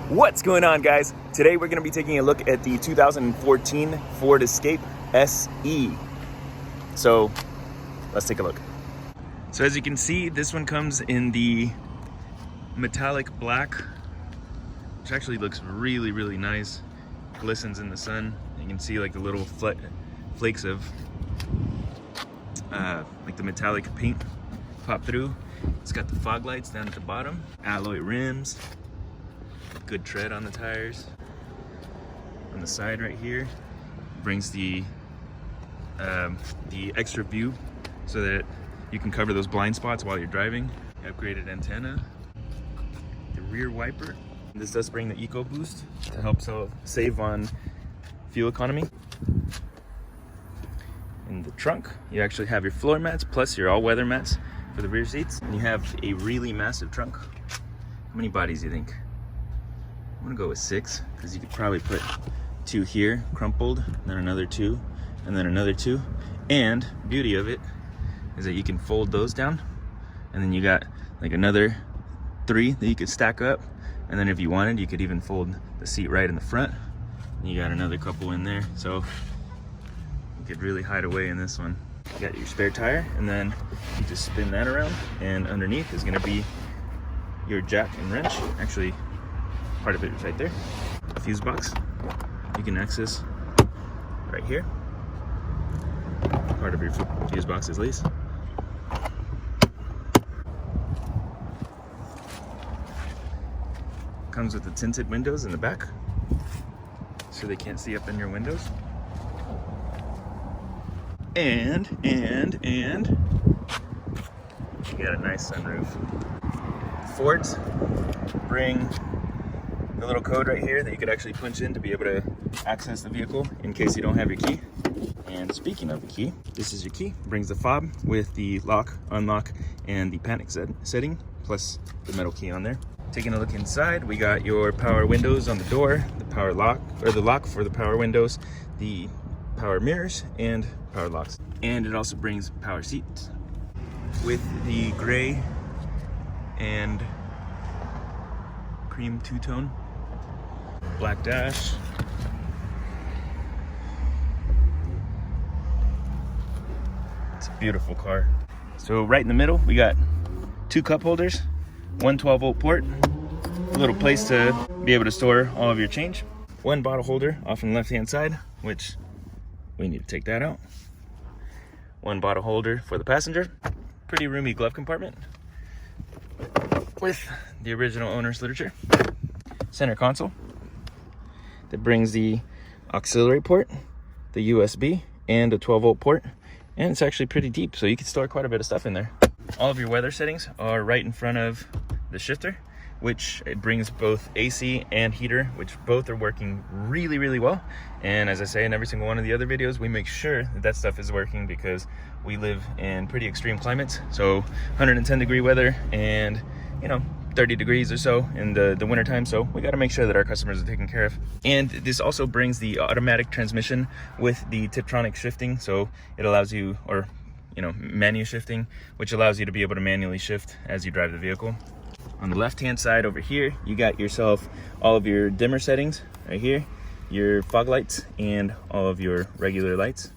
What's going on, guys? Today we're going to be taking a look at the 2014 Ford Escape SE. So let's take a look. So as you can see, this one comes in the metallic black, which actually looks really, really nice. Glistens in the sun. You can see like the little flakes of like the metallic paint pop through. It's got the fog lights down at the bottom, alloy rims, good tread on the tires. On the side right here, brings the extra view so that you can cover those blind spots while you're driving. Upgraded antenna, the rear wiper. This does bring the EcoBoost to help save on fuel economy. In the trunk, you actually have your floor mats plus your all-weather mats for the rear seats. And you have a really massive trunk. How many bodies do you think? I'm gonna go with 6, because you could probably put 2 here, crumpled, and then another 2, and then another 2. And beauty of it is that you can fold those down, and then you got like another 3 that you could stack up. And then if you wanted, you could even fold the seat right in the front. And you got another couple in there, so you could really hide away in this one. You got your spare tire, and then you just spin that around, and underneath is gonna be your jack and wrench. Actually, part of it is right there. A fuse box you can access right here. Part of your fuse box is least. Comes with the tinted windows in the back, so they can't see up in your windows. And you got a nice sunroof. Fords bring the little code right here that you could actually punch in to be able to access the vehicle in case you don't have your key. And speaking of the key, this is your key. It brings the fob with the lock, unlock, and the panic setting, plus the metal key on there. Taking a look inside, we got your power windows on the door, the power lock, or the lock for the power windows, the power mirrors, and power locks. And it also brings power seats with the gray and cream two-tone, black dash. It's a beautiful car. So right in the middle, we got 2 cup holders, 1 12-volt port, a little place to be able to store all of your change. 1 bottle holder off on the left-hand side, which we need to take that out. 1 bottle holder for the passenger. Pretty roomy glove compartment with the original owner's literature. Center console that brings the auxiliary port, the USB, and a 12-volt port. And it's actually pretty deep, so you can store quite a bit of stuff in there. All of your weather settings are right in front of the shifter, which it brings both AC and heater, which both are working really, really well. And as I say in every single one of the other videos, we make sure that that stuff is working because we live in pretty extreme climates. So 110 degree weather and 30 degrees or so in the winter time. So we got to make sure that our customers are taken care of. And this also brings the automatic transmission with the Tiptronic shifting. So it allows you, or manu shifting, which allows you to be able to manually shift as you drive the vehicle. On the left-hand side over here, you got yourself all of your dimmer settings right here, your fog lights, and all of your regular lights.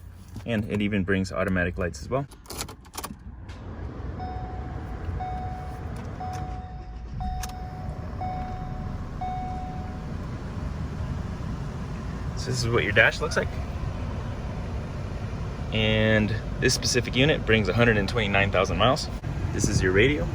And it even brings automatic lights as well. So this is what your dash looks like. And this specific unit brings 129,000 miles. This is your radio.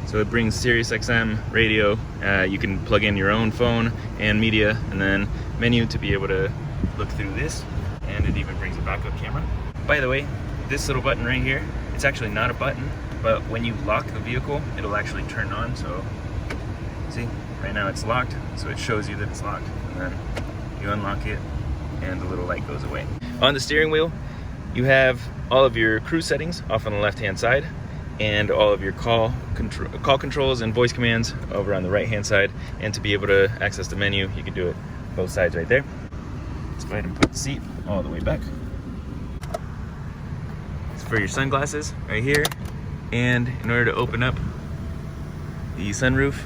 So it brings Sirius XM radio. You can plug in your own phone and media, and then menu to be able to look through this. And it even brings a backup camera. By the way, this little button right here, it's actually not a button, but when you lock the vehicle, it'll actually turn on. So see, right now it's locked, so it shows you that it's locked. And then you unlock it, and the little light goes away. On the steering wheel, you have all of your cruise settings off on the left-hand side, and all of your call controls and voice commands over on the right-hand side. And to be able to access the menu, you can do it both sides right there. Let's go ahead and put the seat all the way back. It's for your sunglasses right here. And in order to open up the sunroof,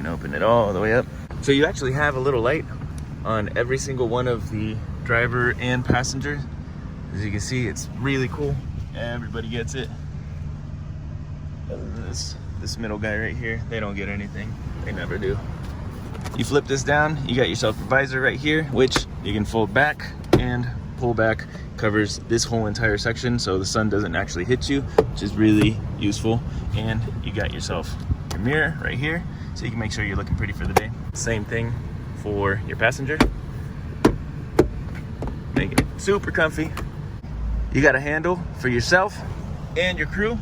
can open it all the way up. So you actually have a little light on every single one of the driver and passenger. As you can see, it's really cool. Everybody gets it. Other than this middle guy right here, they don't get anything. They never do. You flip this down, you got yourself a visor right here, which you can fold back and pull back. Covers this whole entire section so the sun doesn't actually hit you, which is really useful. And you got yourself your mirror right here, so you can make sure you're looking pretty for the day. Same thing for your passenger. Making it super comfy. You got a handle for yourself and your crew.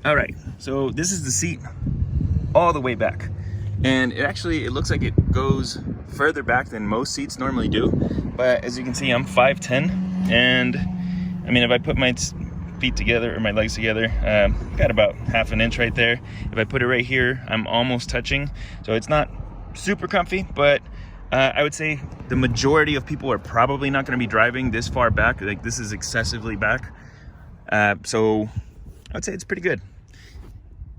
All right, so this is the seat all the way back. And it looks like it goes further back than most seats normally do. But as you can see, I'm 5'10", and I mean, if I put my feet together or my legs together, got about half an inch right there. If I put it right here, I'm almost touching. So it's not super comfy, but I would say the majority of people are probably not going to be driving this far back. Like, this is excessively back. So I would say it's pretty good.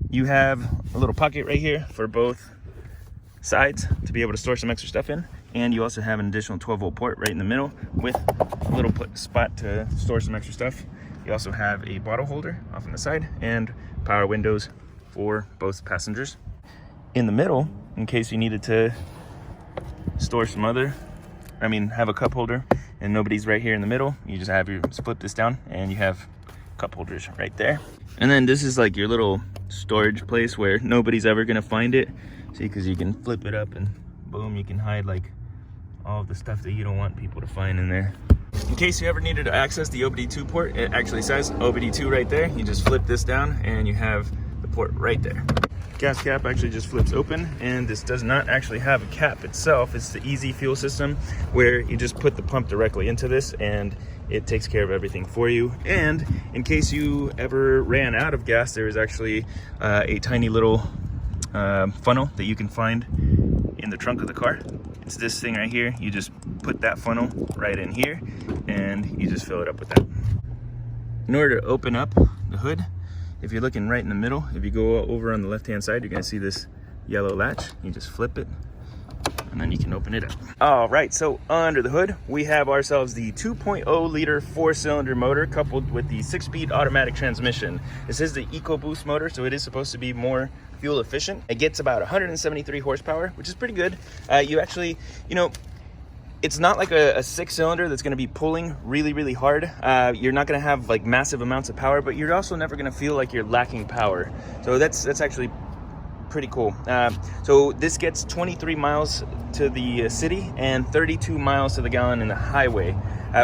You have a little pocket right here for both sides to be able to store some extra stuff in, and you also have an additional 12-volt port right in the middle with a little spot to store some extra stuff. You also have a bottle holder off on the side and power windows for both passengers. In the middle, in case you needed to store some have a cup holder and nobody's right here in the middle, you just have flip this down and you have cup holders right there. And then this is like your little storage place where nobody's ever gonna find it. See, because you can flip it up and boom, you can hide like all of the stuff that you don't want people to find in there. In case you ever needed to access the OBD2 port, it actually says OBD2 right there. You just flip this down and you have the port right there. Gas cap actually just flips open, and this does not actually have a cap itself. It's the easy fuel system where you just put the pump directly into this and it takes care of everything for you. And in case you ever ran out of gas, there is actually a tiny little funnel that you can find in the trunk of the car. It's this thing right here. You just put that funnel right in here and you just fill it up with that. In order to open up the hood, if you're looking right in the middle, if you go over on the left hand side, you're gonna see this yellow latch. You just flip it and then you can open it up. All right, so under the hood, we have ourselves the 2.0 liter 4-cylinder motor coupled with the 6-speed automatic transmission. This is the EcoBoost motor, so it is supposed to be more fuel efficient. It gets about 173 horsepower, which is pretty good. You actually, it's not like a 6-cylinder that's gonna be pulling really, really hard. You're not gonna have like massive amounts of power, but you're also never gonna feel like you're lacking power. So that's actually pretty cool. So this gets 23 miles to the city and 32 miles to the gallon in the highway,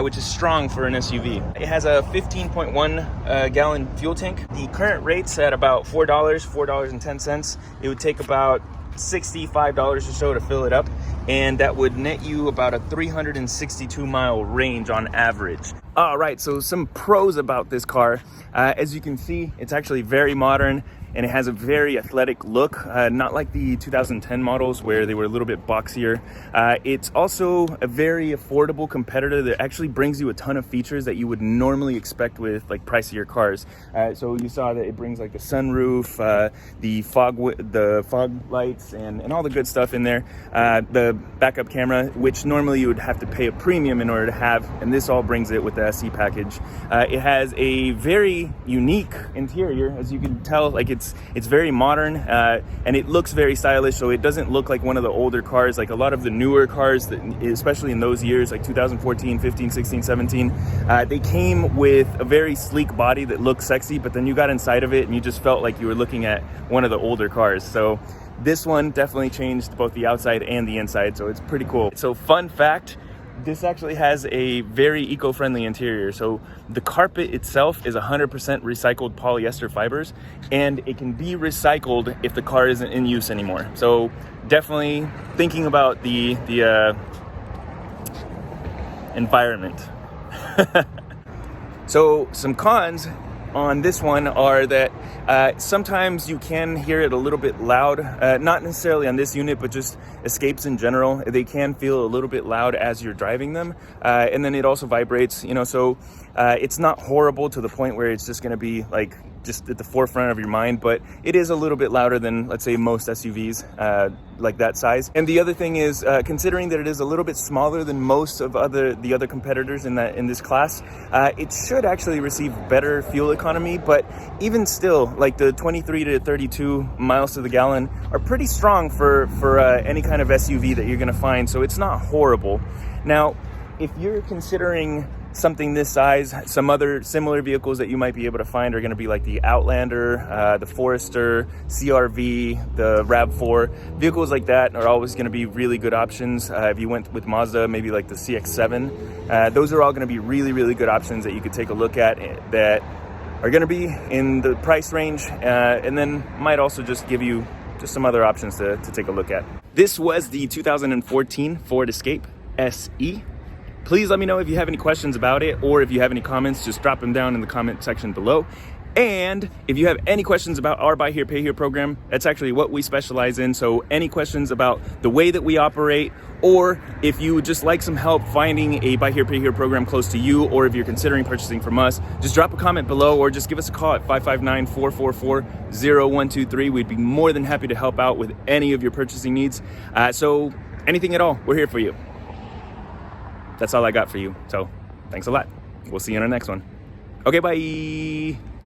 which is strong for an SUV. It has a 15.1 gallon fuel tank. The current rate's at about $4.10. It would take about $65 or so to fill it up, and that would net you about a 362 mile range on average. All right, so some pros about this car. As you can see, it's actually very modern and it has a very athletic look, not like the 2010 models where they were a little bit boxier. It's also a very affordable competitor that actually brings you a ton of features that you would normally expect with like pricier cars. So you saw that it brings like the sunroof, the fog lights, and all the good stuff in there. The backup camera, which normally you would have to pay a premium in order to have, and this all brings it with the SE package. It has a very unique interior, as you can tell. Like it's very modern, and it looks very stylish, so it doesn't look like one of the older cars. Like a lot of the newer cars, that, especially in those years, like 2014, 15, 16, 17, they came with a very sleek body that looked sexy, but then you got inside of it and you just felt like you were looking at one of the older cars. So this one definitely changed both the outside and the inside, so it's pretty cool. So fun fact, this actually has a very eco-friendly interior. So the carpet itself is 100% recycled polyester fibers, and it can be recycled if the car isn't in use anymore. So definitely thinking about the environment. So some cons on this one are that sometimes you can hear it a little bit loud, not necessarily on this unit, but just escapes in general. They can feel a little bit loud as you're driving them, and then it also vibrates, so It's not horrible to the point where it's just going to be like just at the forefront of your mind, but it is a little bit louder than, let's say, most SUVs like that size. And the other thing is, considering that it is a little bit smaller than most of the other competitors in this class, it should actually receive better fuel economy. But even still, like the 23 to 32 miles to the gallon are pretty strong for any kind of SUV that you're going to find. So it's not horrible. Now, if you're considering something this size, some other similar vehicles that you might be able to find are going to be like the Outlander, the Forester, CR-V, the RAV4. Vehicles like that are always going to be really good options. If you went with Mazda, maybe like the CX-7, those are all going to be really, really good options that you could take a look at that are going to be in the price range, and then might also just give you just some other options to take a look at. This was the 2014 Ford Escape SE. Please let me know if you have any questions about it, or if you have any comments, just drop them down in the comment section below. And if you have any questions about our Buy Here, Pay Here program, that's actually what we specialize in. So any questions about the way that we operate, or if you would just like some help finding a Buy Here, Pay Here program close to you, or if you're considering purchasing from us, just drop a comment below or just give us a call at 559-444-0123. We'd be more than happy to help out with any of your purchasing needs. So anything at all, we're here for you. That's all I got for you. So thanks a lot. We'll see you in our next one. Okay, bye.